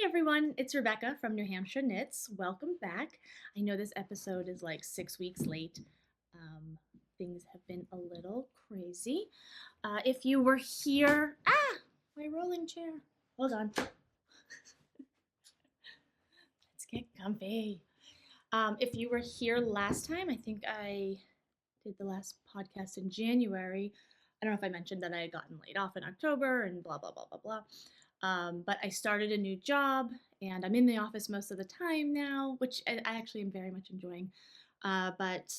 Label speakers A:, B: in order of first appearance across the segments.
A: everyone, it's Rebecca from New Hampshire Knits. Welcome back. I know this episode is like 6 weeks late. Um, Things have been a little crazy. If you were here, my rolling chair. Hold on. Let's get comfy. If you were here last time, I think I did the last podcast in January. I don't know if I mentioned that I had gotten laid off in October and blah, blah, blah, blah, blah. But I started a new job and I'm in the office most of the time now, which I actually am very much enjoying. But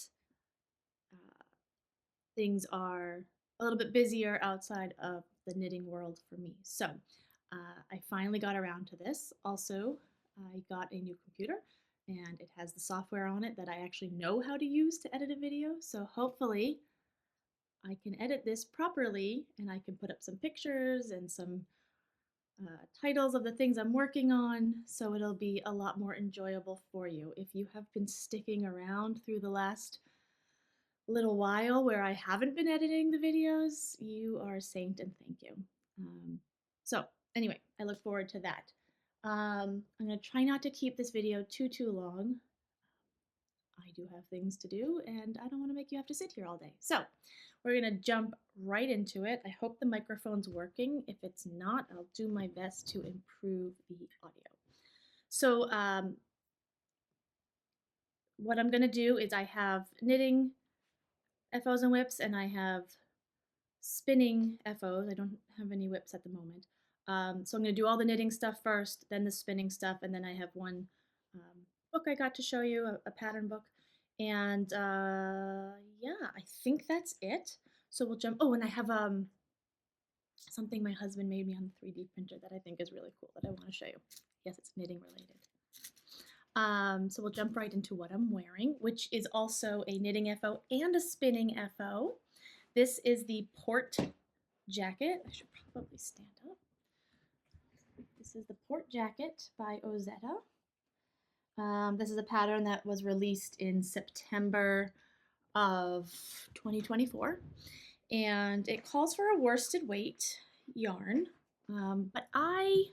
A: things are a little bit busier outside of the knitting world for me. So I finally got around to this. Also, I got a new computer and it has the software on it that I actually know how to use to edit a video. So hopefully I can edit this properly and I can put up some pictures and some titles of the things I'm working on, so it'll be a lot more enjoyable for you. If you have been sticking around through the last little while where I haven't been editing the videos, you are a saint and thank you. So anyway, I look forward to that. I'm going to try not to keep this video too long. I do have things to do and I don't want to make you have to sit here all day. So we're going to jump right into it. I hope the microphone's working. If it's not, I'll do my best to improve the audio. So what I'm going to do is I have knitting FOs and whips and I have spinning FOs. I don't have any whips at the moment. So I'm going to do all the knitting stuff first, then the spinning stuff, and then I have one book I got to show you, a pattern book. And yeah, I think that's it. So we'll jump. Oh, and I have something my husband made me on the 3D printer that I think is really cool that I want to show you. Yes, it's knitting related. So we'll jump right into what I'm wearing, which is also a knitting FO and a spinning FO. This is the Port Jacket. I should probably stand up. This is the Port Jacket by Ozetta. This is a pattern that was released in September of 2024. And it calls for a worsted weight yarn. But I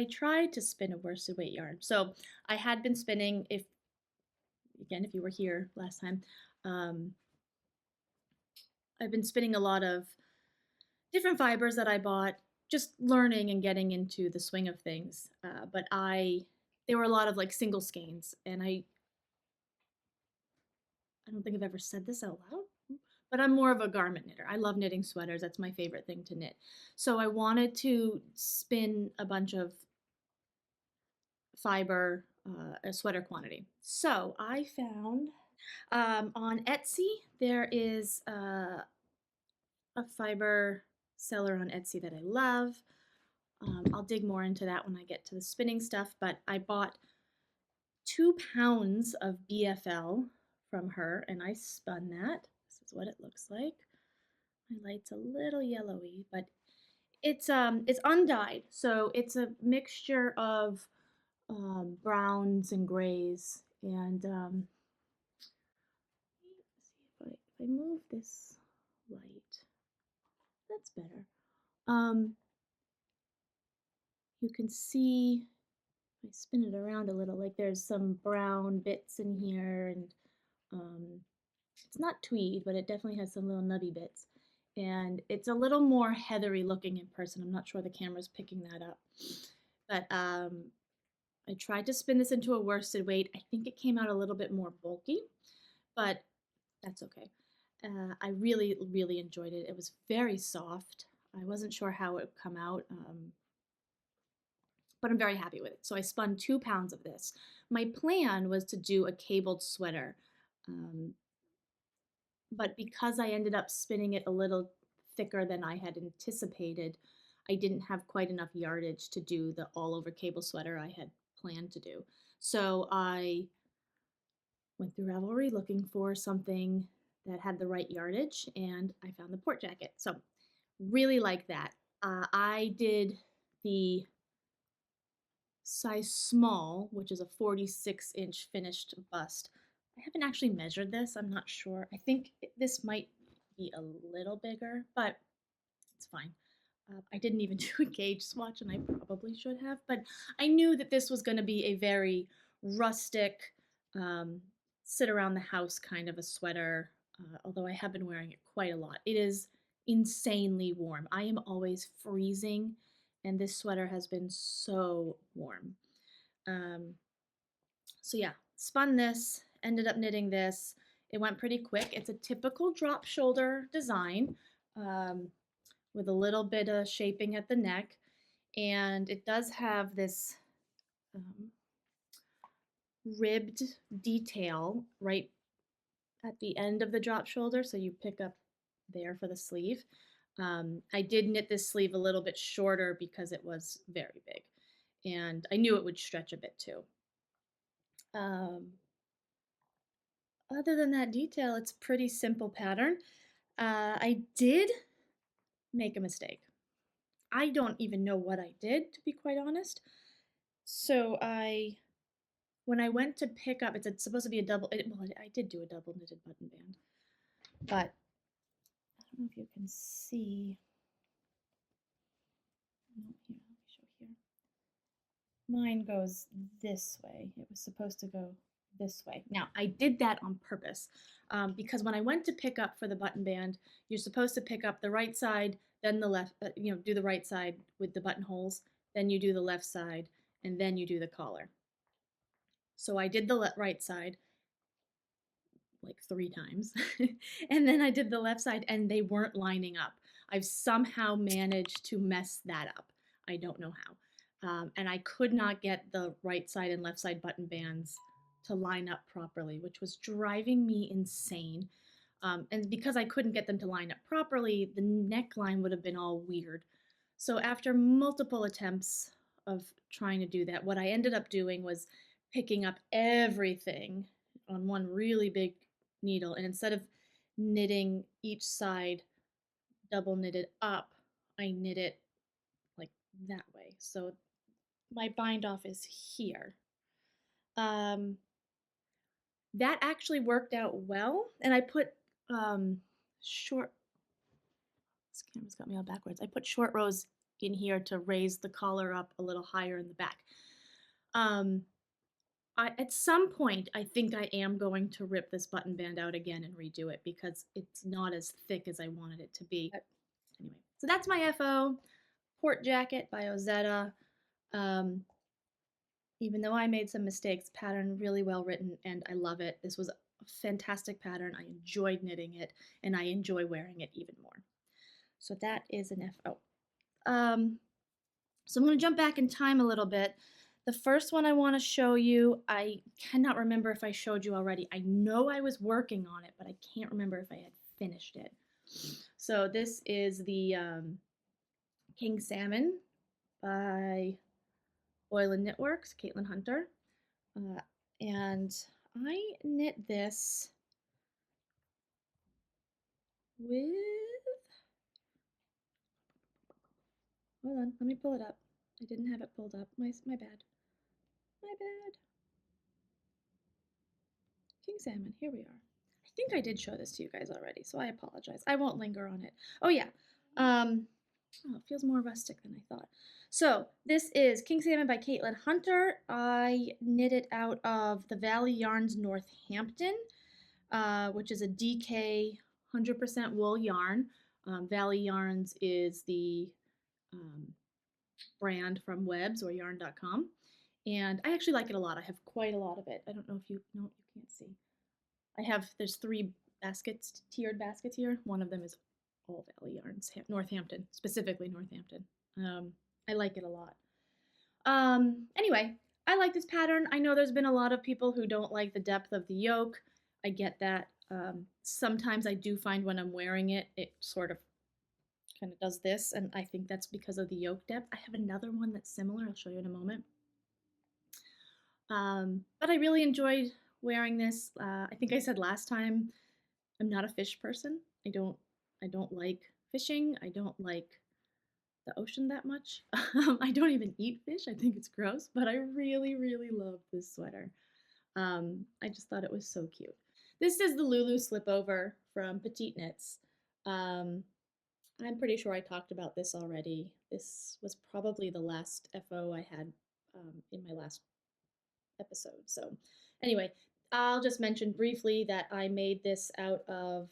A: tried to spin a worsted weight yarn. So I had been spinning, if you were here last time, I've been spinning a lot of different fibers that I bought, just learning and getting into the swing of things. But there were a lot of like single skeins, and I don't think I've ever said this out loud, but I'm more of a garment knitter. I love knitting sweaters. That's my favorite thing to knit. So I wanted to spin a bunch of fiber, a sweater quantity. So I found on Etsy, there is a fiber seller on Etsy that I love. I'll dig more into that when I get to the spinning stuff, but I bought 2 pounds of BFL from her and I spun that. This is what it looks like. My light's a little yellowy, but it's undyed, so it's a mixture of browns and grays. And let's see if I move this light, that's better. You can see, if I spin it around a little, like there's some brown bits in here, and it's not tweed, but it definitely has some little nubby bits. And it's a little more heathery looking in person. I'm not sure the camera's picking that up. But I tried to spin this into a worsted weight. I think it came out a little bit more bulky, but that's okay. I really, really enjoyed it. It was very soft. I wasn't sure how it would come out, but I'm very happy with it. So I spun 2 pounds of this. My plan was to do a cabled sweater, but because I ended up spinning it a little thicker than I had anticipated, I didn't have quite enough yardage to do the all-over cable sweater I had planned to do. So I went through Ravelry looking for something that had the right yardage, and I found the Port Jacket. So really like that. I did the size small, which is a 46-inch finished bust. I haven't actually measured this. I'm not sure. I think this might be a little bigger, but it's fine. I didn't even do a gauge swatch, and I probably should have, but I knew that this was going to be a very rustic, um, sit around the house kind of a sweater, although I have been wearing it quite a lot. It is insanely warm. I am always freezing, and this sweater has been so warm. Um, so yeah, spun this, ended up knitting this. It went pretty quick. It's a typical drop shoulder design. With a little bit of shaping at the neck. And it does have this um, ribbed detail right at the end of the drop shoulder. So you pick up there for the sleeve. I did knit this sleeve a little bit shorter because it was very big. And I knew it would stretch a bit too. Other than that detail, it's a pretty simple pattern. I did make a mistake. I don't even know what I did, to be quite honest. So when I went to pick up, it's supposed to be a double, well, I did do a double knitted button band, but I don't know if you can see. No, here, let me show here. Mine goes this way. It was supposed to go this way. Now, I did that on purpose because when I went to pick up for the button band, you're supposed to pick up the right side, then the left, do the right side with the buttonholes, then you do the left side, and then you do the collar. So I did the right side like 3 times, and then I did the left side, and they weren't lining up. I've somehow managed to mess that up. I don't know how. And I could not get the right side and left side button bands to line up properly, which was driving me insane. And because I couldn't get them to line up properly, the neckline would have been all weird. So after multiple attempts of trying to do that, what I ended up doing was picking up everything on one really big needle, and instead of knitting each side double knitted up, I knit it like that way. So my bind off is here. That actually worked out well, and I put short, this camera's got me all backwards. I put short rows in here to raise the collar up a little higher in the back. At some point, I think I am going to rip this button band out again and redo it because it's not as thick as I wanted it to be. But anyway, so that's my FO, Port Jacket by Ozetta. Even though I made some mistakes, pattern really well written, and I love it. This was a fantastic pattern. I enjoyed knitting it, and I enjoy wearing it even more. So that is an FO. So I'm going to jump back in time a little bit. The first one I want to show you, I cannot remember if I showed you already. I know I was working on it, but I can't remember if I had finished it. So this is the King Salmon by Oil and Knitworks, Caitlin Hunter. And I knit this with, hold on, let me pull it up. I didn't have it pulled up. My bad. My bad. King Salmon, here we are. I think I did show this to you guys already, so I apologize. I won't linger on it. Oh yeah. Oh, it feels more rustic than I thought. So this is King Salmon by Caitlin Hunter. I knit it out of the Valley Yarns Northampton, which is a DK 100% wool yarn. Valley Yarns is the brand from Webs or yarn.com. And I actually like it a lot. I have quite a lot of it. I don't know if you, no, you can't see. There's 3 baskets, tiered baskets here. One of them is all Valley Yarns, Northampton, specifically Northampton. I like it a lot. Anyway, I like this pattern. I know there's been a lot of people who don't like the depth of the yoke. I get that. Sometimes I do find when I'm wearing it, it sort of kind of does this, and I think that's because of the yoke depth. I have another one that's similar. I'll show you in a moment. But I really enjoyed wearing this. I think I said last time, I'm not a fish person. I don't like fishing. I don't like the ocean that much. I don't even eat fish. I think it's gross, but I really, really love this sweater. I just thought it was so cute. This is the Lulu slipover from Petite Knits. I'm pretty sure I talked about this already. This was probably the last FO I had in my last episode. So, anyway, I'll just mention briefly that I made this out of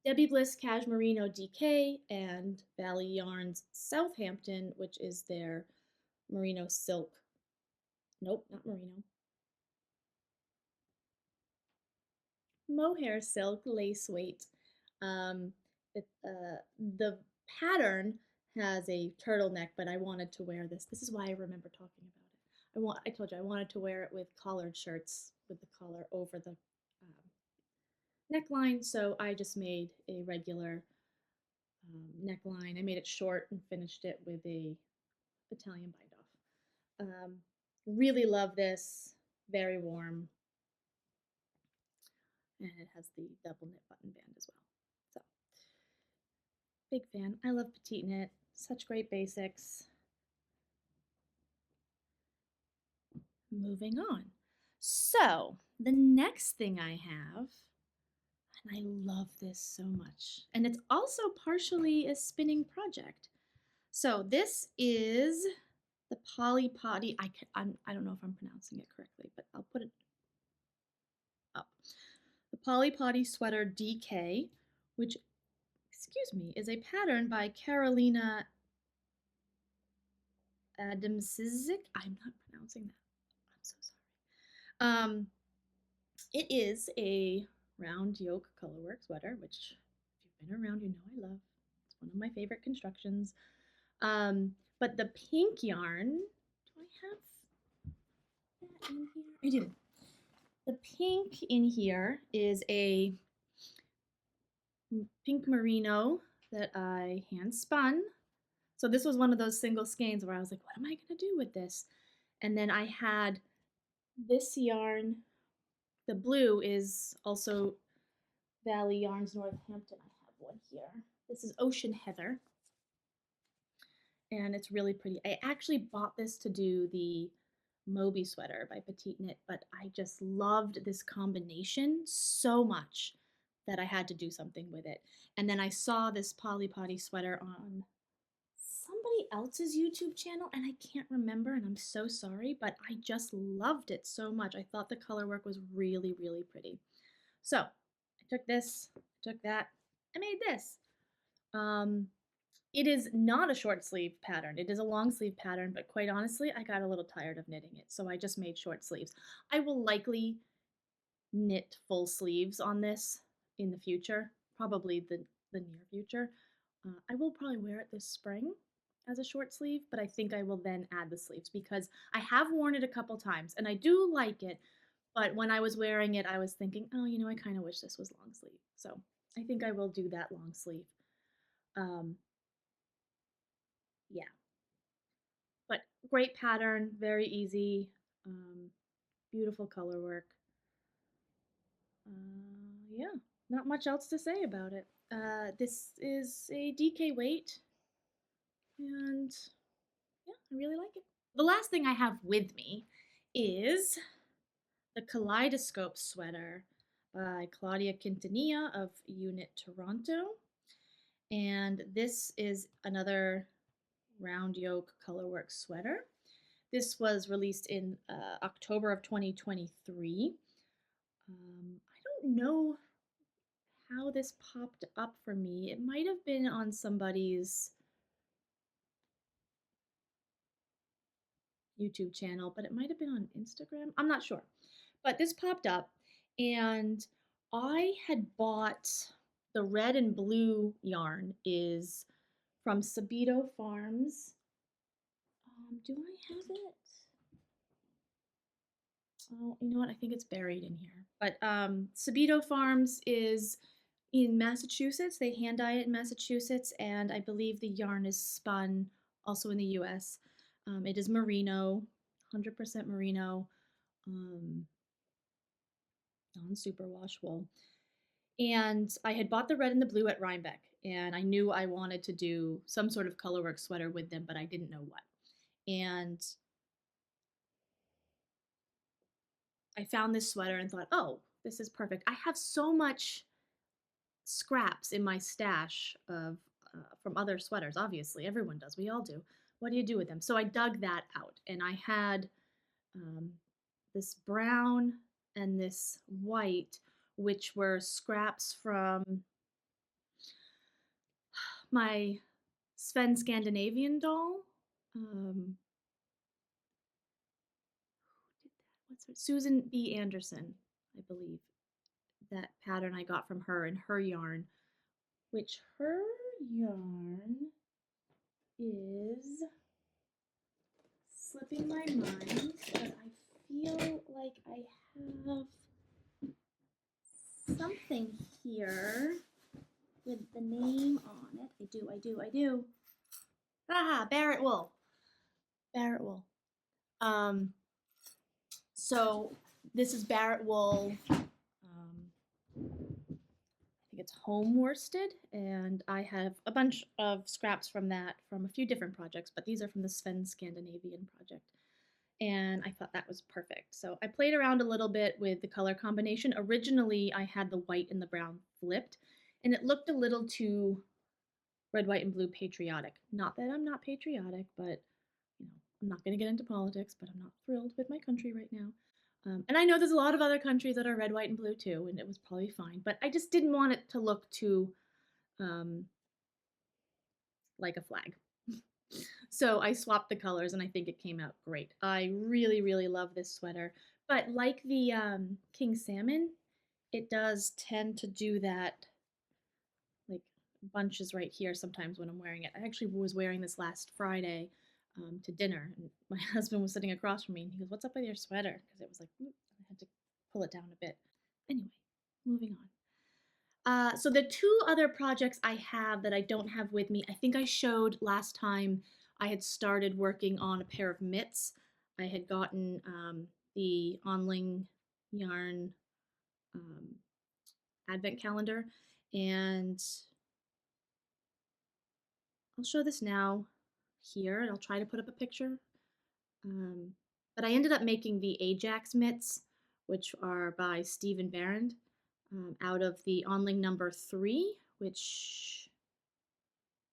A: Debbie Bliss Cashmerino DK and Valley Yarns Southampton, which is their merino silk. Nope, not merino. Mohair silk lace weight. Um, the pattern has a turtleneck, but I wanted to wear this. This is why I remember talking about it. I told you I wanted to wear it with collared shirts with the collar over the neckline, so I just made a regular neckline. I made it short and finished it with a Italian bind off. Really love this. Very warm, and it has the double knit button band as well. So big fan. I love petite knit. Such great basics. Moving on. So the next thing I have, and I love this so much, and it's also partially a spinning project. So this is the Polly Potty. I don't know if I'm pronouncing it correctly, but I'll put it up. The Polly Potty Sweater DK, which, excuse me, is a pattern by Carolina Adamczyk. I'm not pronouncing that. I'm so sorry. It is a round yoke colorwork sweater, which if you've been around, you know I love. It's one of my favorite constructions. But the pink yarn, do I have that in here? I do. The pink in here is a pink merino that I hand spun. So this was one of those single skeins where I was like, what am I going to do with this? And then I had this yarn. The blue is also Valley Yarns Northampton. I have one here. This is Ocean Heather. And it's really pretty. I actually bought this to do the Moby sweater by Petite Knit, but I just loved this combination so much that I had to do something with it. And then I saw this Polly Potty sweater on somebody else's YouTube channel, and I can't remember, and I'm so sorry, but I just loved it so much. I thought the color work was really, really pretty. So I took this, took that, I made this. It is not a short sleeve pattern. It is a long sleeve pattern, but quite honestly, I got a little tired of knitting it, so I just made short sleeves. I will likely knit full sleeves on this in the future, probably the near future. I will probably wear it this spring as a short sleeve, but I think I will then add the sleeves because I have worn it a couple times and I do like it, but when I was wearing it, I was thinking, oh, you know, I kind of wish this was long sleeve. So I think I will do that long sleeve. Yeah, but great pattern, very easy, beautiful color work. Yeah, not much else to say about it. This is a DK weight, and yeah, I really like it. The last thing I have with me is the Kaleidoscope sweater by Claudia Quintanilla of Unit Toronto. And this is another round yoke colorwork sweater. This was released in October of 2023. I don't know how this popped up for me. It might have been on somebody's YouTube channel, but it might have been on Instagram. I'm not sure. But this popped up, and I had bought the red and blue yarn is from Sabito Farms. Do I have it? Oh, you know what? I think it's buried in here. But Sabito Farms is in Massachusetts. They hand dye it in Massachusetts, and I believe the yarn is spun also in the U.S. It is merino, 100% merino, non-superwash wool. And I had bought the red and the blue at Rhinebeck, and I knew I wanted to do some sort of colorwork sweater with them, but I didn't know what. And I found this sweater and thought, oh, this is perfect. I have so much scraps in my stash of from other sweaters. Obviously, everyone does. We all do. What do you do with them? So I dug that out, and I had um, this brown and this white, which were scraps from my Sven Scandinavian doll. Um, what's her? Susan B. Anderson, I believe. That pattern I got from her and her yarn, which her yarn is slipping my mind, but I feel like I have something here with the name on it. I do. Ah, Barrett wool. Barrett wool. Um, so this is Barrett wool. I think it's home worsted, and I have a bunch of scraps from that from a few different projects, but these are from the Sven Scandinavian project. And I thought that was perfect. So I played around a little bit with the color combination. Originally, I had the white and the brown flipped, and it looked a little too red, white, and blue patriotic. Not that I'm not patriotic, but you know, I'm not going to get into politics, but I'm not thrilled with my country right now. And I know there's a lot of other countries that are red, white, and blue too, and it was probably fine. But I just didn't want it to look too um, like a flag. So I swapped the colors and I think it came out great. I really, really love this sweater. But like the King Salmon, it does tend to do that like bunches right here sometimes when I'm wearing it. I actually was wearing this last Friday to dinner, and my husband was sitting across from me and he goes, "What's up with your sweater?" Because it was like, I had to pull it down a bit. Anyway, moving on. So the two other projects I have that I don't have with me, I think I showed last time I had started working on a pair of mitts. I had gotten the Onling yarn um, advent calendar, and I'll show this now here, and I'll try to put up a picture. Um, but I ended up making the Ajax mitts, which are by Stephen Barrand, out of the Onling number 3, which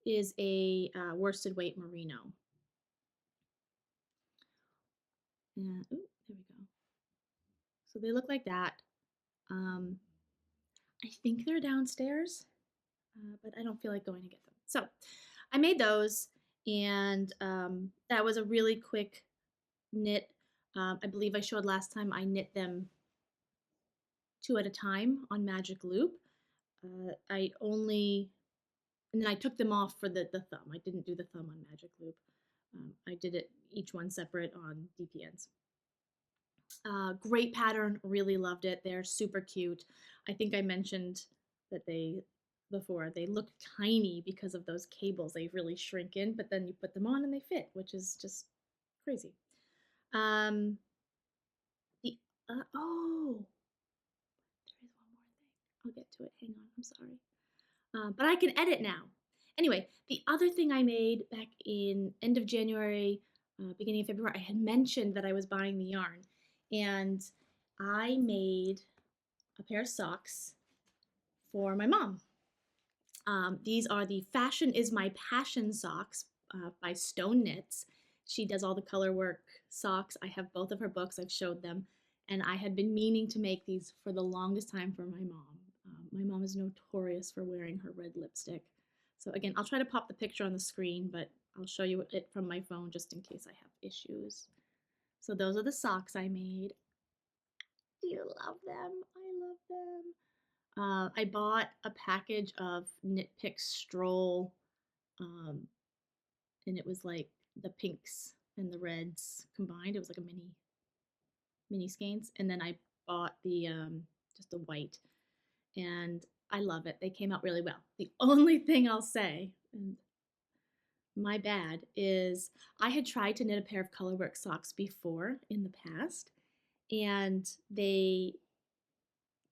A: is a worsted weight merino. And ooh, there we go. So they look like that. Um, I think they're downstairs, but I don't feel like going to get them. So I made those, and that was a really quick knit. I believe I showed last time I knit them 2 at a time on magic loop. I only, and then I took them off for the thumb. I didn't do the thumb on magic loop. I did it each one separate on DPNs. Great pattern, really loved it. They're super cute. I think I mentioned that they look tiny because of those cables. They really shrink in, but then you put them on and they fit, which is just crazy. Um, the oh, there is one more thing. I'll get to it. Hang on, I'm sorry. But I can edit now. Anyway, the other thing I made back in end of January, beginning of February, I had mentioned that I was buying the yarn, and I made a pair of socks for my mom. These are the Fashion is My Passion socks by Stone Knits. She does all the color work socks. I have both of her books. I've showed them. And I had been meaning to make these for the longest time for my mom. My mom is notorious for wearing her red lipstick. So again, I'll try to pop the picture on the screen, but I'll show you it from my phone just in case I have issues. So those are the socks I made. Do you love them? I love them. I bought a package of Knit Pick Stroll, and it was like the pinks and the reds combined. It was like a mini skeins, and then I bought the just the white, and I love it. They came out really well. The only thing I'll say, and my bad, is I had tried to knit a pair of colorwork socks before in the past, and they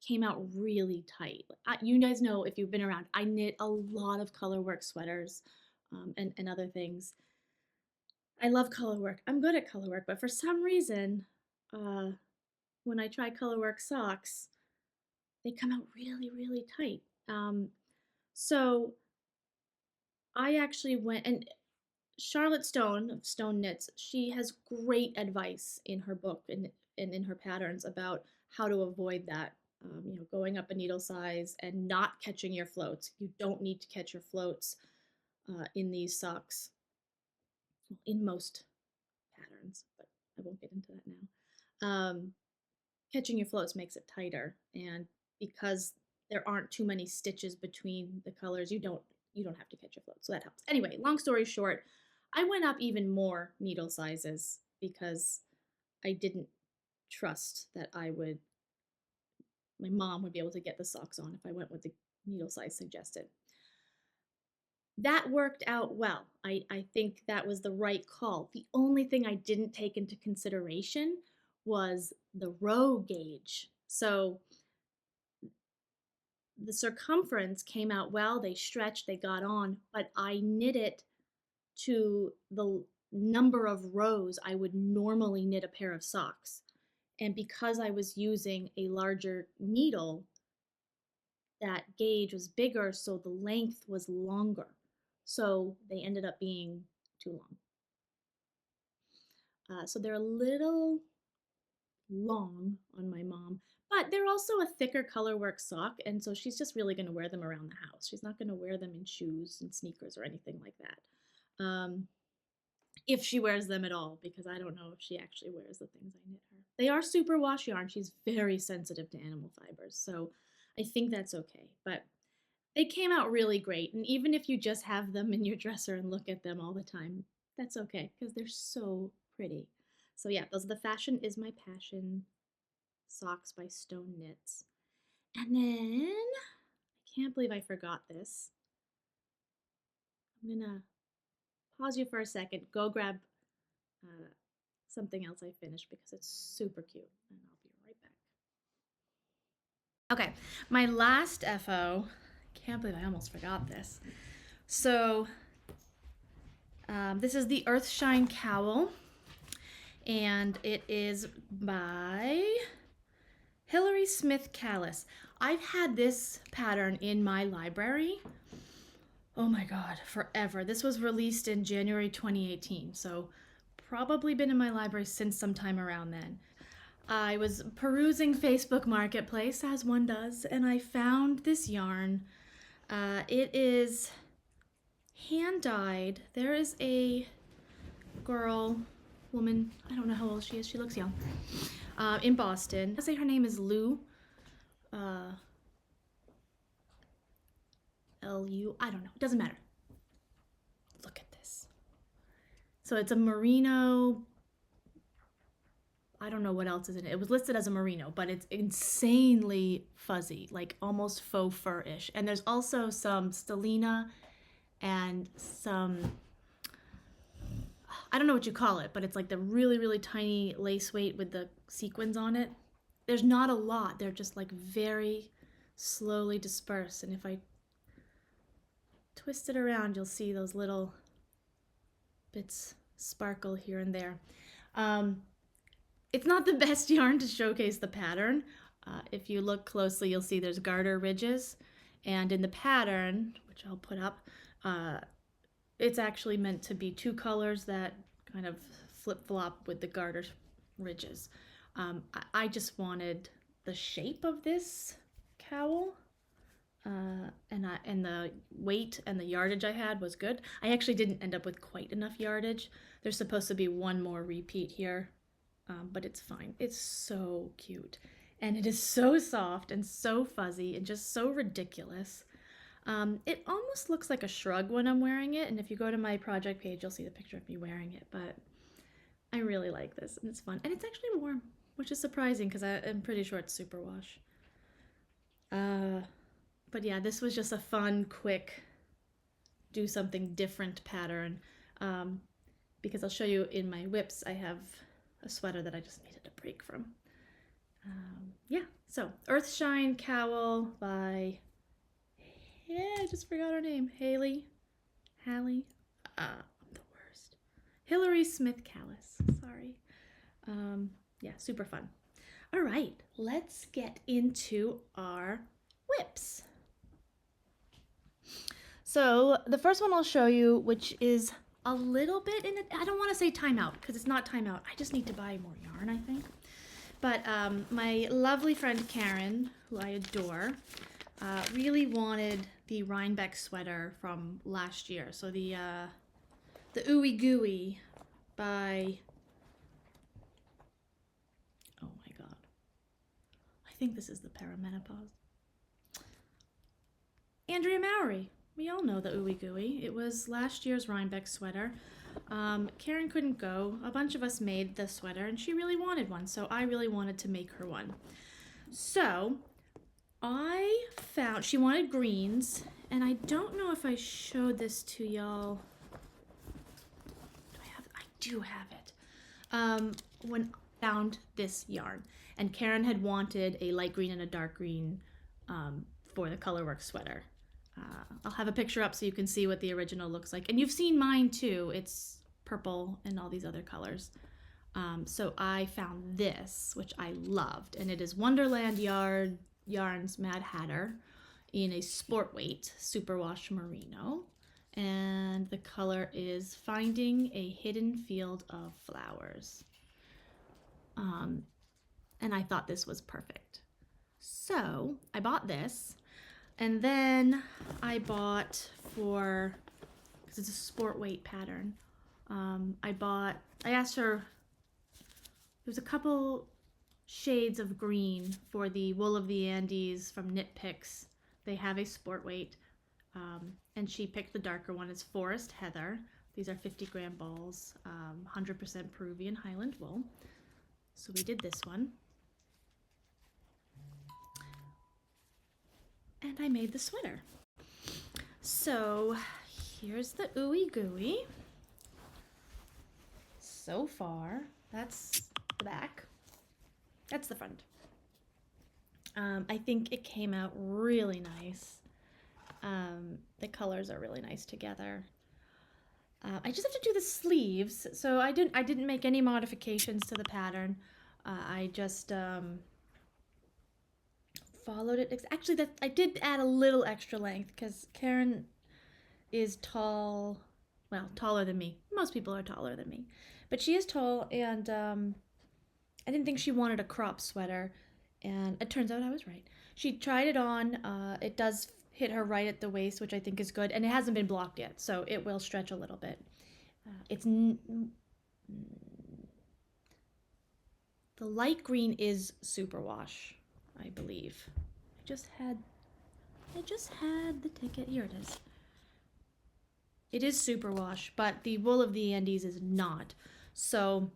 A: came out really tight. You guys know if you've been around, I knit a lot of colorwork sweaters and other things. I love colorwork. I'm good at colorwork, but for some reason, when I try colorwork socks, they come out really, really tight. So I actually went, and Charlotte Stone of Stone Knits, she has great advice in her book and in her patterns about how to avoid that. Going up a needle size and not catching your floats. You don't need to catch your floats in these socks, in most patterns, but I won't get into that now. Catching your floats makes it tighter, and because there aren't too many stitches between the colors, you don't have to catch your float, so that helps. Anyway, long story short, I went up even more needle sizes because I didn't trust that my mom would be able to get the socks on if I went with the needle size suggested. That worked out well. I think that was the right call. The only thing I didn't take into consideration was the row gauge. So the circumference came out well, they stretched, they got on, but I knit it to the number of rows I would normally knit a pair of socks. And because I was using a larger needle, that gauge was bigger, so the length was longer. So they ended up being too long. So they're a little long on my mom, but they're also a thicker colorwork sock, and so she's just really going to wear them around the house. She's not going to wear them in shoes and sneakers or anything like that. If she wears them at all, because I don't know if she actually wears the things I knit her. They are superwash yarn. She's very sensitive to animal fibers, so I think that's okay. But they came out really great, and even if you just have them in your dresser and look at them all the time, that's okay, because they're so pretty. So yeah, those are the Fashion is My Passion socks by Stone Knits. And then, I can't believe I forgot this. I'm gonna pause you for a second, go grab something else I finished because it's super cute, and I'll be right back. Okay, my last FO, can't believe I almost forgot this. So, this is the Earthshine Cowl, and it is by Hilary Smith Callis. I've had this pattern in my library, oh my god, forever. This was released in January 2018, so probably been in my library since sometime around then. I was perusing Facebook Marketplace, as one does, and I found this yarn. It is hand-dyed. There is a woman, I don't know how old she is, she looks young, in Boston. I say her name is Lou. L-U, I don't know, it doesn't matter. Look at this. So it's a merino, I don't know what else is in it. It was listed as a merino, but it's insanely fuzzy, like almost faux fur-ish. And there's also some stellina and some, I don't know what you call it, but it's like the really, really tiny lace weight with the sequins on it. There's not a lot. They're just like very slowly dispersed. And if I twist it around, you'll see those little bits sparkle here and there. It's not the best yarn to showcase the pattern. If you look closely, you'll see there's garter ridges. And in the pattern, which I'll put up, it's actually meant to be two colors that kind of flip-flop with the garter ridges. I just wanted the shape of this cowl, and the weight and the yardage I had was good. I actually didn't end up with quite enough yardage. There's supposed to be one more repeat here, but it's fine. It's so cute. And it is so soft and so fuzzy and just so ridiculous. It almost looks like a shrug when I'm wearing it, and if you go to my project page, you'll see the picture of me wearing it, but I really like this, and it's fun. And it's actually warm, which is surprising because I'm pretty sure it's superwash. But yeah, this was just a fun, quick, do something different pattern, because I'll show you in my whips, I have a sweater that I just needed a break from. Yeah, so Earthshine Cowl by, I just forgot her name, Hallie, I'm the worst. Hilary Smith Callis, sorry. Yeah, super fun. All right, let's get into our whips. So the first one I'll show you, which is a little bit in it. I don't want to say timeout because it's not timeout. I just need to buy more yarn, I think. But my lovely friend Karen, who I adore, really wanted the Rhinebeck sweater from last year. So the Ooey Gooey by, oh my god, I think this is the Perimenopause. Andrea Mowry. We all know the Ooey Gooey. It was last year's Rhinebeck sweater. Karen couldn't go. A bunch of us made the sweater and she really wanted one, so I really wanted to make her one. So I found, she wanted greens, and I don't know if I showed this to y'all. I do have it. When I found this yarn, and Karen had wanted a light green and a dark green for the Colorworks sweater. I'll have a picture up so you can see what the original looks like. And you've seen mine too. It's purple and all these other colors. So I found this, which I loved, and it is Wonderland Yarns Mad Hatter in a sport weight superwash merino. And the color is Finding a Hidden Field of Flowers. And I thought this was perfect. So I bought this. And then I bought for, because it's a sport weight pattern, I asked her, there's a couple shades of green for the Wool of the Andes from Knit Picks. They have a sport weight, and she picked the darker one. It's Forest Heather. These are 50-gram balls, 100% Peruvian Highland wool. So we did this one. And I made the sweater. So here's the Ooey Gooey. So far, that's the back. That's the front. I think it came out really nice. The colors are really nice together. I just have to do the sleeves, so I didn't make any modifications to the pattern. I just followed it. Actually, that I did add a little extra length because Karen is tall, well, taller than me. Most people are taller than me, but she is tall, and I didn't think she wanted a crop sweater, and it turns out I was right. She tried it on. It does hit her right at the waist, which I think is good, and it hasn't been blocked yet, so it will stretch a little bit. The light green is superwash, I believe. I just had the ticket. Here it is. It is superwash, but the Wool of the Andes is not. So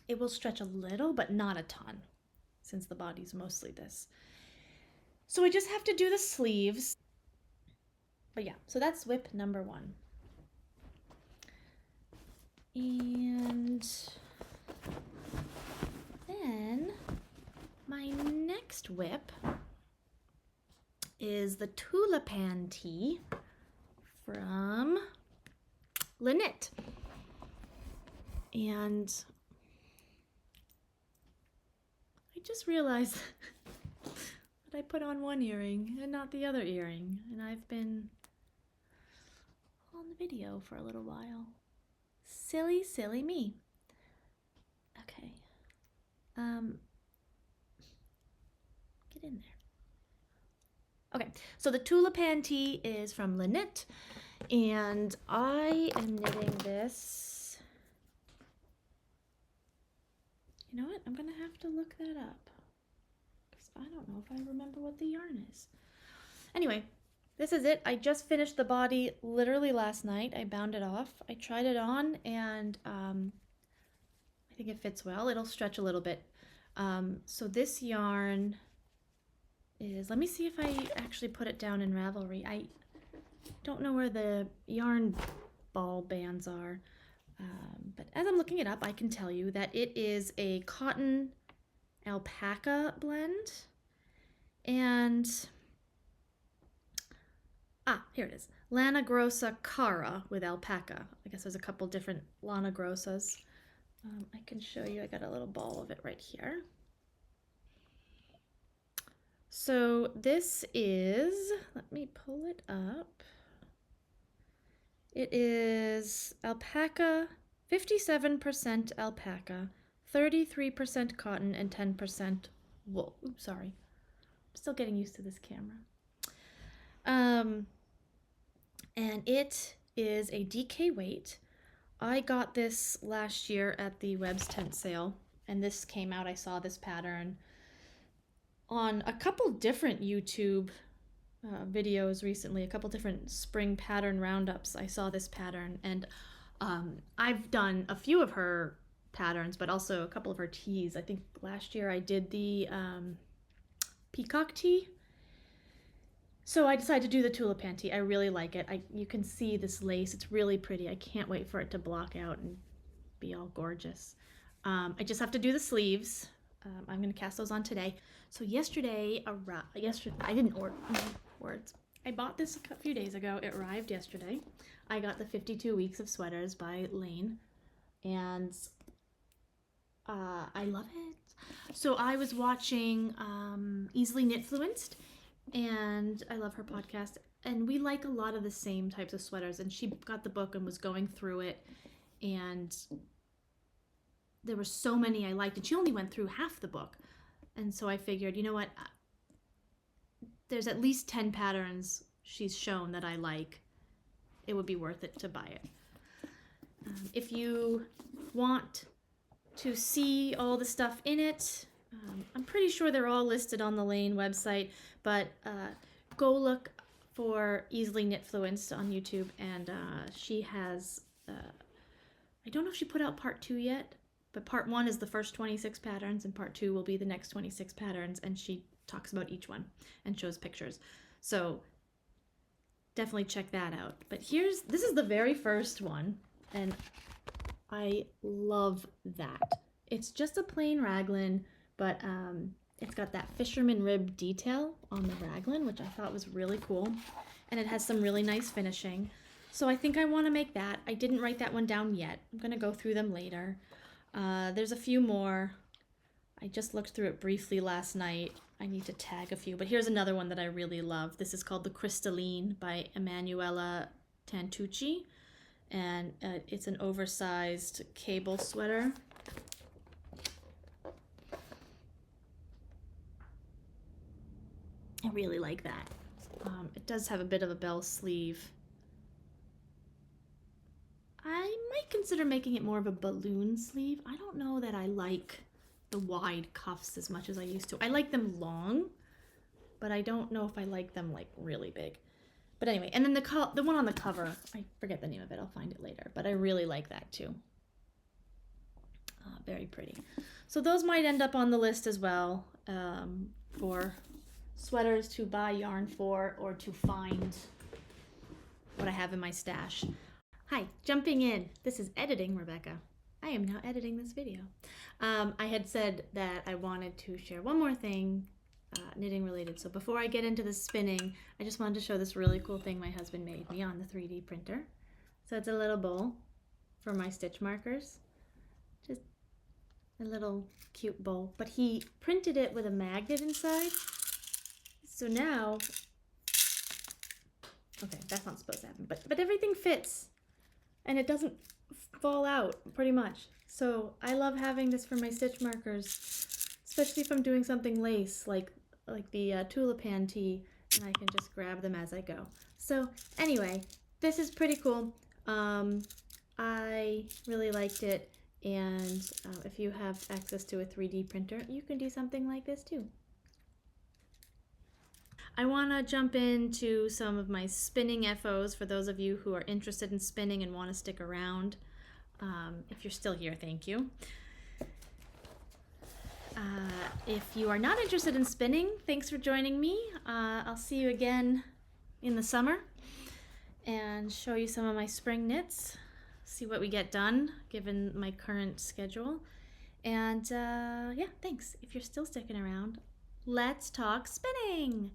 A: it will stretch a little, but not a ton, since the body's mostly this. So I just have to do the sleeves. But yeah, so that's whip number 1. And then my next whip is the Tulipan Tee from Laine. And I just realized that I put on one earring and not the other earring, and I've been on the video for a little while. Silly, silly me. Okay. Get in there. Okay, so the Tulipan Tee is from Laine, and I am knitting this. You know what? I'm gonna have to look that up, because I don't know if I remember what the yarn is. Anyway, this is it. I just finished the body literally last night. I bound it off. I tried it on, and I think it fits well. It'll stretch a little bit. So this yarn is, let me see if I actually put it down in Ravelry. I don't know where the yarn ball bands are, but as I'm looking it up, I can tell you that it is a cotton alpaca blend, and here it is. Lana Grossa Cara with alpaca. I guess there's a couple different Lana Grossas. I can show you, I got a little ball of it right here. So this is, let me pull it up. It is alpaca, 57% alpaca, 33% cotton, and 10% wool. Oops, sorry. I'm still getting used to this camera. And it is a DK weight. I got this last year at the Webb's tent sale, and this came out. I saw this pattern on a couple different YouTube videos recently, a couple different spring pattern roundups. I saw this pattern, and I've done a few of her patterns, but also a couple of her tees. I think last year I did the peacock tee. So I decided to do the tulipan tee. I really like it. You can see this lace. It's really pretty. I can't wait for it to block out and be all gorgeous. I just have to do the sleeves. I'm going to cast those on today. So yesterday, I didn't order words. I bought this a few days ago. It arrived yesterday. I got the 52 Weeks of Sweaters by Laine, and I love it. So I was watching Easily Knitfluenced, and I love her podcast, and we like a lot of the same types of sweaters, and she got the book and was going through it, and there were so many I liked, and she only went through half the book. And so I figured, you know what, there's at least 10 patterns she's shown that I like. It would be worth it to buy it. If you want to see all the stuff in it, I'm pretty sure they're all listed on the Laine website, but go look for Easily Knitfluenced on YouTube, and she has, I don't know if she put out part 2 yet, but part 1 is the first 26 patterns, and part 2 will be the next 26 patterns, and she talks about each one and shows pictures. So definitely check that out. But this is the very first one, and I love that. It's just a plain raglan, but it's got that fisherman rib detail on the raglan, which I thought was really cool, and it has some really nice finishing. So I think I want to make that. I didn't write that one down yet. I'm going to go through them later. There's a few more. I just looked through it briefly last night. I need to tag a few, but here's another one that I really love. This is called the Crystalline by Emanuela Tantucci, and it's an oversized cable sweater. I really like that. It does have a bit of a bell sleeve. I might consider making it more of a balloon sleeve. I don't know that I like the wide cuffs as much as I used to. I like them long, but I don't know if I like them like really big. But anyway, and then the one on the cover, I forget the name of it. I'll find it later, but I really like that too. Very pretty. So those might end up on the list as well, for sweaters to buy yarn for, or to find what I have in my stash. Hi, jumping in. This is editing Rebecca. I am now editing this video. I had said that I wanted to share one more thing, knitting related. So before I get into the spinning, I just wanted to show this really cool thing my husband made me on the 3D printer. So it's a little bowl for my stitch markers. Just a little cute bowl. But he printed it with a magnet inside. So now, okay, that's not supposed to happen, but everything fits. And it doesn't fall out, pretty much. So I love having this for my stitch markers, especially if I'm doing something lace, like the tulipan tee, and I can just grab them as I go. So anyway, this is pretty cool. I really liked it, and if you have access to a 3D printer, you can do something like this too. I want to jump into some of my spinning FOs for those of you who are interested in spinning and want to stick around. If you're still here, thank you. If you are not interested in spinning, thanks for joining me. I'll see you again in the summer and show you some of my spring knits, see what we get done given my current schedule. And yeah, thanks. If you're still sticking around, let's talk spinning.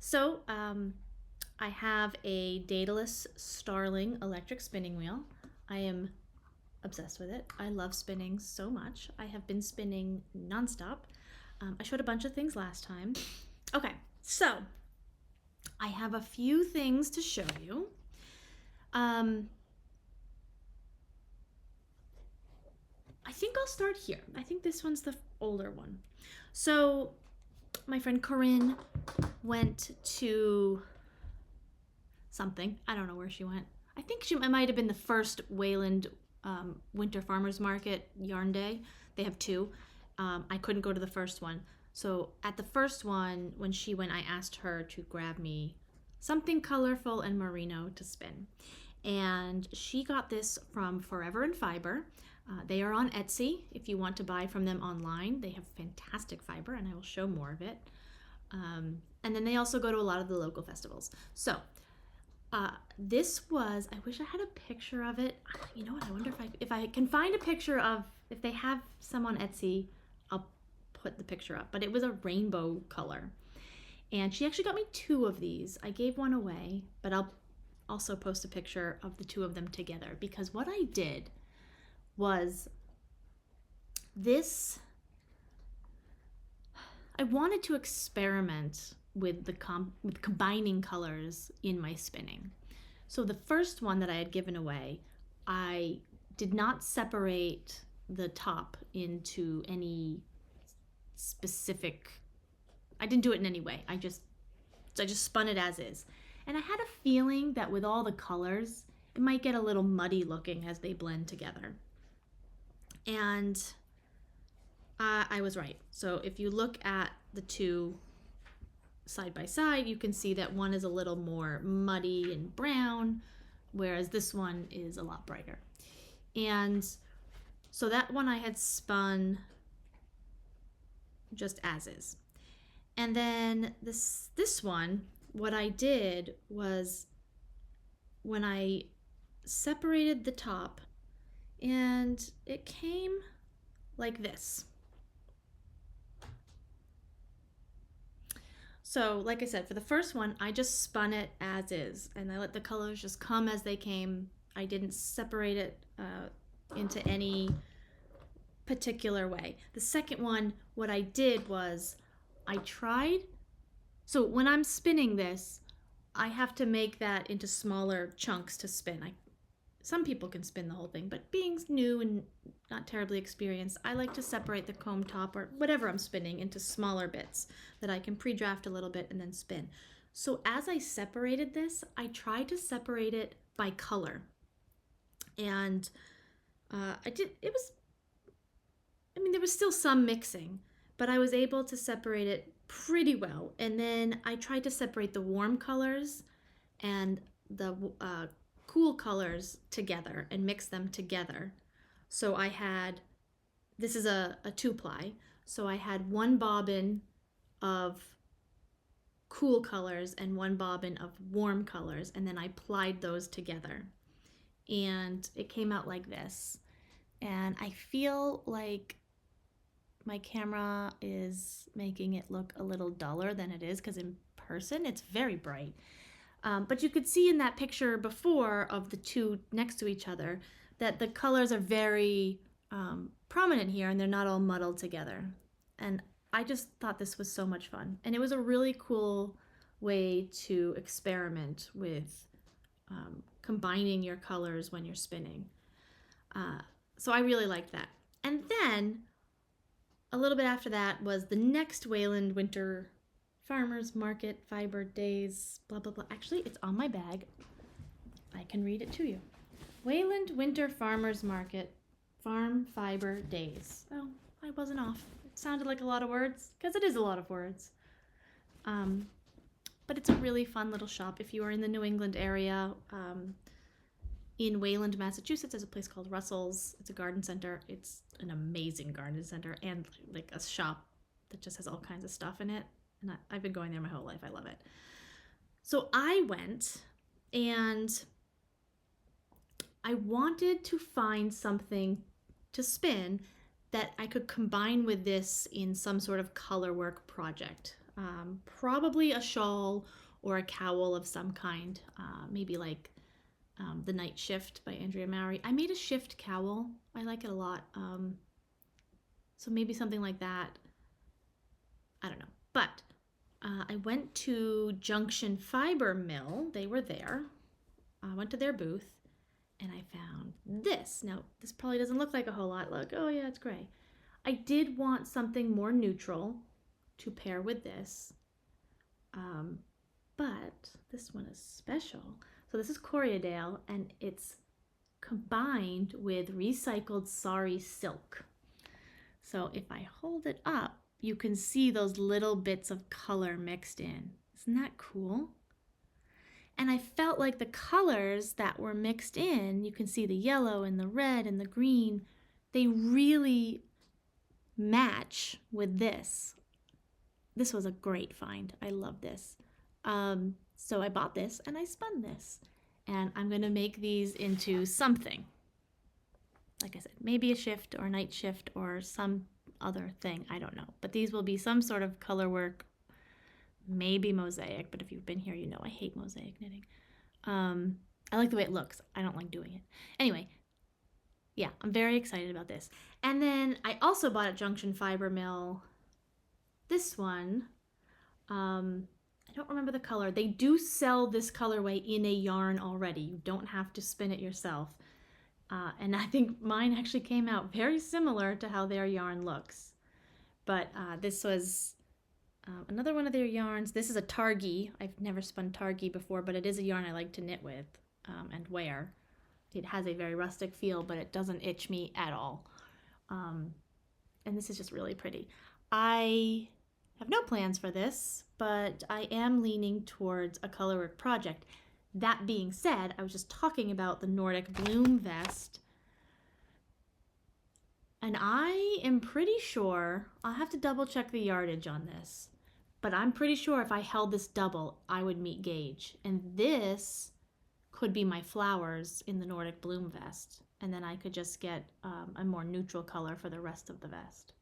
A: So I have a Daedalus Starling electric spinning wheel. I am obsessed with it. I love spinning so much. I have been spinning nonstop. I showed a bunch of things last time. Okay, so I have a few things to show you. I think I'll start here. I think this one's the older one. So my friend Corinne went to something. I don't know where she went. I think it might have been the first Wayland Winter Farmers Market Yarn Day. They have two. I couldn't go to the first one. So at the first one, when she went, I asked her to grab me something colorful and merino to spin. And she got this from Forever and Fiber. They are on Etsy if you want to buy from them online. They have fantastic fiber, and I will show more of it. And then they also go to a lot of the local festivals. So this was, I wish I had a picture of it. You know what, I wonder if I can find a picture of, if they have some on Etsy, I'll put the picture up. But it was a rainbow color. And she actually got me two of these. I gave one away, but I'll also post a picture of the two of them together, because what I did was this, I wanted to experiment with with combining colors in my spinning. So the first one that I had given away, I did not separate the top into any specific, I didn't do it in any way. I just spun it as is. And I had a feeling that with all the colors, it might get a little muddy looking as they blend together. And I was right. So if you look at the two side by side, you can see that one is a little more muddy and brown, whereas this one is a lot brighter. And so that one I had spun just as is. And then this one, what I did was, when I separated the top, and it came like this. So like I said, for the first one, I just spun it as is, and I let the colors just come as they came. I didn't separate it into any particular way. The second one, what I did was, I tried, so when I'm spinning this, I have to make that into smaller chunks to spin. Some people can spin the whole thing, but being new and not terribly experienced, I like to separate the comb top or whatever I'm spinning into smaller bits that I can pre-draft a little bit and then spin. So as I separated this, I tried to separate it by color. And there was still some mixing, but I was able to separate it pretty well. And then I tried to separate the warm colors and the cool colors together and mix them together. So I had, this is a 2-ply, so I had one bobbin of cool colors and one bobbin of warm colors, and then I plied those together. And it came out like this. And I feel like my camera is making it look a little duller than it is, because in person it's very bright. But you could see in that picture before of the two next to each other that the colors are very prominent here, and they're not all muddled together. And I just thought this was so much fun. And it was a really cool way to experiment with combining your colors when you're spinning. So I really liked that. And then a little bit after that was the next Wayland Winter Farmers Market Fiber Days, blah, blah, blah. Actually, it's on my bag. I can read it to you. Wayland Winter Farmers Market Farm Fiber Days. Oh, I wasn't off. It sounded like a lot of words, because it is a lot of words. But it's a really fun little shop. If you are in the New England area, in Wayland, Massachusetts, there's a place called Russell's. It's a garden center. It's an amazing garden center, and like a shop that just has all kinds of stuff in it. And I've been going there my whole life. I love it. So I went, and I wanted to find something to spin that I could combine with this in some sort of color work project. Probably a shawl or a cowl of some kind, maybe like The Night Shift by Andrea Mowry. I made a shift cowl. I like it a lot. So maybe something like that. I don't know. But I went to Junction Fiber Mill. They were there. I went to their booth and I found this. Now, this probably doesn't look like a whole lot. Look, oh yeah, it's gray. I did want something more neutral to pair with this. But this one is special. So this is Coriadale, and it's combined with recycled sari silk. So if I hold it up, you can see those little bits of color mixed in. Isn't that cool? And I felt like the colors that were mixed in, you can see the yellow and the red and the green, they really match with this. This was a great find. I love this. So I bought this and I spun this. And I'm gonna make these into something. Like I said, maybe a shift or a night shift or some other thing, I don't know. But these will be some sort of color work, maybe mosaic, but if you've been here, you know I hate mosaic knitting. I like the way it looks. I don't like doing it. Anyway, yeah, I'm very excited about this. And then I also bought at Junction Fiber Mill this one. I don't remember the color. They do sell this colorway in a yarn already. You don't have to spin it yourself. And I think mine actually came out very similar to how their yarn looks. But this was another one of their yarns. This is a Targhee. I've never spun Targhee before, but it is a yarn I like to knit with and wear. It has a very rustic feel, but it doesn't itch me at all. And this is just really pretty. I have no plans for this, but I am leaning towards a colorwork project. That being said, I was just talking about the Nordic Bloom vest, and I am pretty sure, I'll have to double check the yardage on this, but I'm pretty sure if I held this double, I would meet gauge. And this could be my flowers in the Nordic Bloom vest, and then I could just get a more neutral color for the rest of the vest.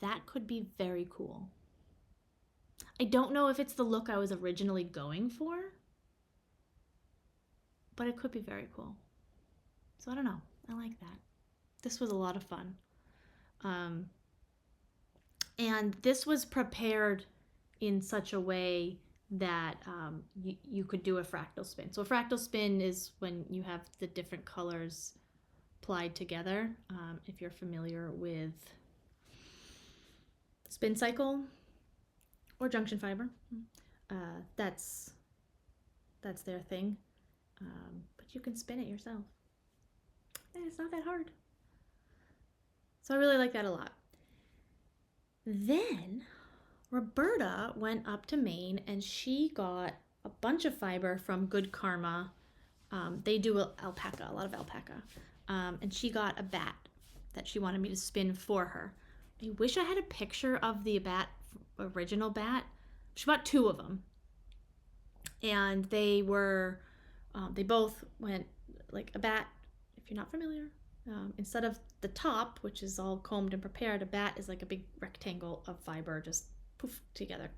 A: That could be very cool. I don't know if it's the look I was originally going for, but it could be very cool. So I don't know. I like that. This was a lot of fun. And this was prepared in such a way that you could do a fractal spin. So a fractal spin is when you have the different colors applied together. If you're familiar with Spin Cycle or Junction Fiber, that's their thing. But you can spin it yourself. And it's not that hard. So I really like that a lot. Then Roberta went up to Maine and she got a bunch of fiber from Good Karma. They do alpaca, a lot of alpaca. And she got a bat that she wanted me to spin for her. I wish I had a picture of the original bat. She bought 2 of them. And they were, they both went like a bat, if you're not familiar. Instead of the top, which is all combed and prepared, a bat is like a big rectangle of fiber just poof together,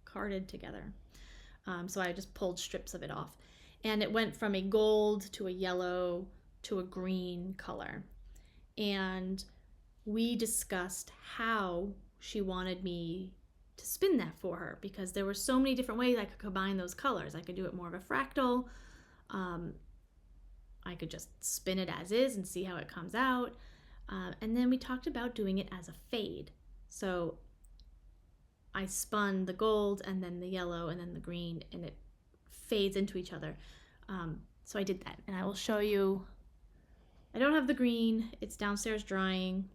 A: carded together. So I just pulled strips of it off. And it went from a gold to a yellow to a green color. And we discussed how she wanted me to spin that for her, because there were so many different ways I could combine those colors. I could do it more of a fractal. I could just spin it as is and see how it comes out. And then we talked about doing it as a fade. So I spun the gold and then the yellow and then the green, and it fades into each other. So I did that, and I will show you. I don't have the green. It's downstairs drying.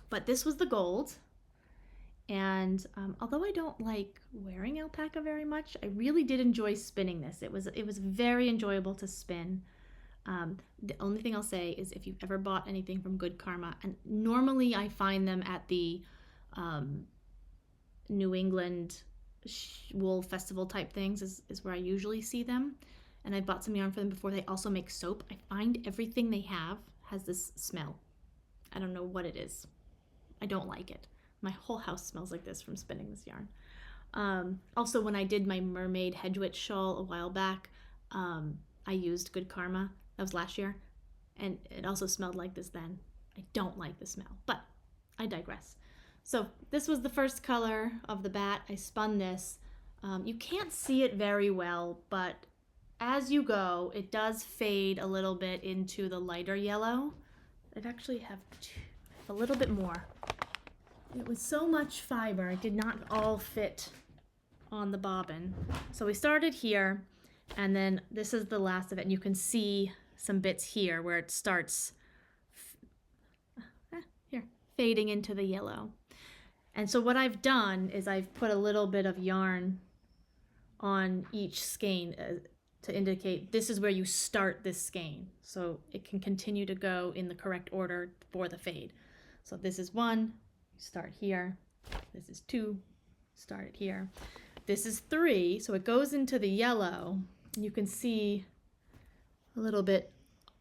A: But this was the gold. And although I don't like wearing alpaca very much, I really did enjoy spinning this. It was very enjoyable to spin. The only thing I'll say is if you've ever bought anything from Good Karma, and normally I find them at the New England wool festival type things is where I usually see them. And I bought some yarn for them before. They also make soap. I find everything they have has this smell. I don't know what it is. I don't like it. My whole house smells like this from spinning this yarn. Also, when I did my mermaid Hedgewitch shawl a while back, I used Good Karma. That was last year. And it also smelled like this then. I don't like the smell, but I digress. So this was the first color of the bat. I spun this. You can't see it very well, but as you go, it does fade a little bit into the lighter yellow. I actually have a little bit more. It was so much fiber, it did not all fit on the bobbin. So we started here, and then this is the last of it, and you can see some bits here where it starts here fading into the yellow. And so what I've done is I've put a little bit of yarn on each skein to indicate this is where you start this skein, so it can continue to go in the correct order for the fade. So this is 1, start here. This is 2, start it here. This is 3, so it goes into the yellow. You can see a little bit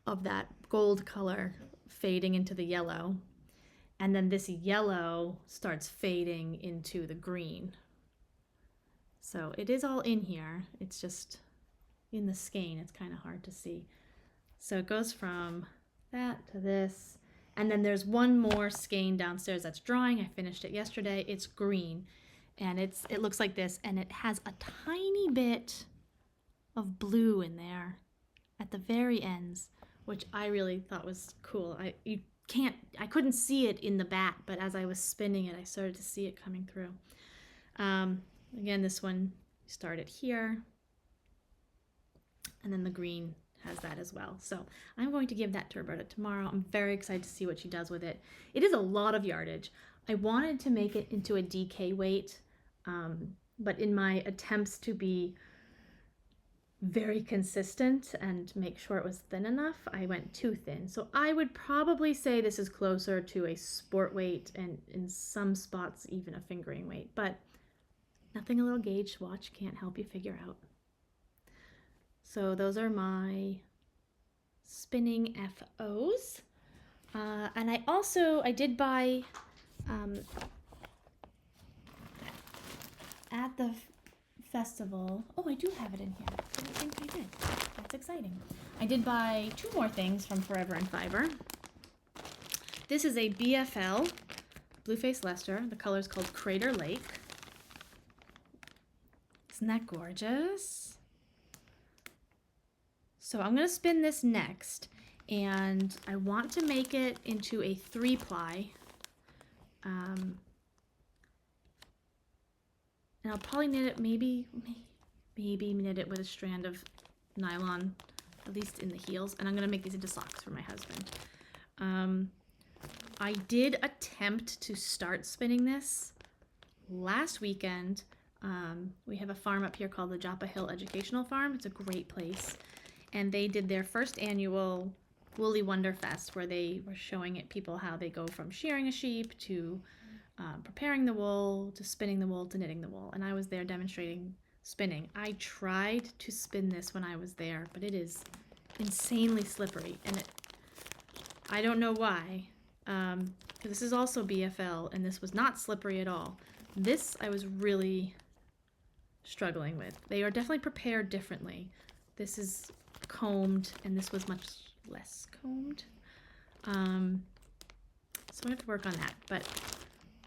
A: of that gold color fading into the yellow. And then this yellow starts fading into the green. So it is all in here. It's just in the skein. It's kind of hard to see. So it goes from that to this. And then there's one more skein downstairs that's drying. I finished it yesterday. It's green. And it looks like this. And it has a tiny bit of blue in there at the very ends, which I really thought was cool. I couldn't see it in the bat, but as I was spinning it, I started to see it coming through. Again, this one started here, and then the green has that as well. So I'm going to give that to Roberta tomorrow. I'm very excited to see what she does with it. It is a lot of yardage. I wanted to make it into a DK weight, but in my attempts to be very consistent and make sure it was thin enough, I went too thin. So I would probably say this is closer to a sport weight, and in some spots even a fingering weight, but nothing a little gauge swatch can't help you figure out. So those are my spinning FOs. And I did buy at the festival. Oh, I do have it in here. I didn't think I did. That's exciting. I did buy 2 more things from Forever and Fiber. This is a BFL, Blueface Leicester. The color is called Crater Lake. Isn't that gorgeous? So I'm going to spin this next, and I want to make it into a 3-ply. And I'll probably knit it, maybe knit it with a strand of nylon, at least in the heels. And I'm going to make these into socks for my husband. I did attempt to start spinning this last weekend. We have a farm up here called the Joppa Hill Educational Farm. It's a great place. And they did their first annual Woolly Wonder Fest, where they were showing people how they go from shearing a sheep to preparing the wool, to spinning the wool, to knitting the wool. And I was there demonstrating spinning. I tried to spin this when I was there, but it is insanely slippery. And I don't know why. This is also BFL, and this was not slippery at all. This I was really struggling with. They are definitely prepared differently. This is combed, and this was much less combed. So I have to work on that, but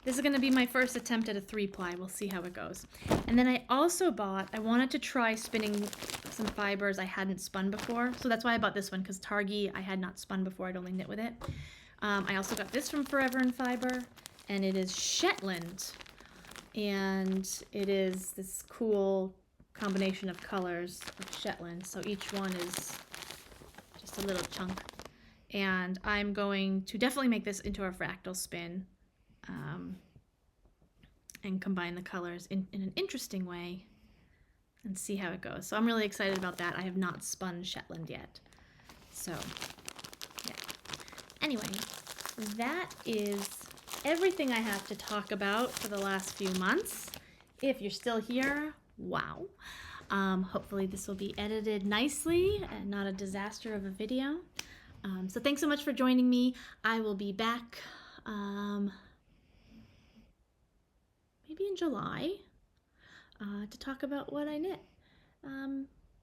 A: this is going to be my first attempt at a 3-ply. We'll see how it goes. And then I also I wanted to try spinning some fibers I hadn't spun before. So that's why I bought this one, because Targi I had not spun before. I'd only knit with it. I also got this from Forever and Fiber, and it is Shetland. And it is this cool combination of colors of Shetland. So each one is just a little chunk. And I'm going to definitely make this into a fractal spin. And combine the colors in an interesting way and see how it goes. So I'm really excited about that. I have not spun Shetland yet. So, yeah. Anyway, that is everything I have to talk about for the last few months. If you're still here, wow. Hopefully this will be edited nicely and not a disaster of a video. So thanks so much for joining me. I will be back maybe in July to talk about what I knit.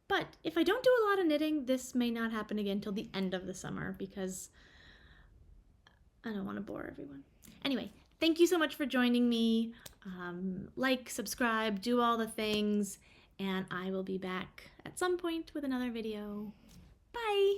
A: But if I don't do a lot of knitting, this may not happen again till the end of the summer, because I don't want to bore everyone. Anyway, thank you so much for joining me. Like, subscribe, do all the things, and I will be back at some point with another video. Bye!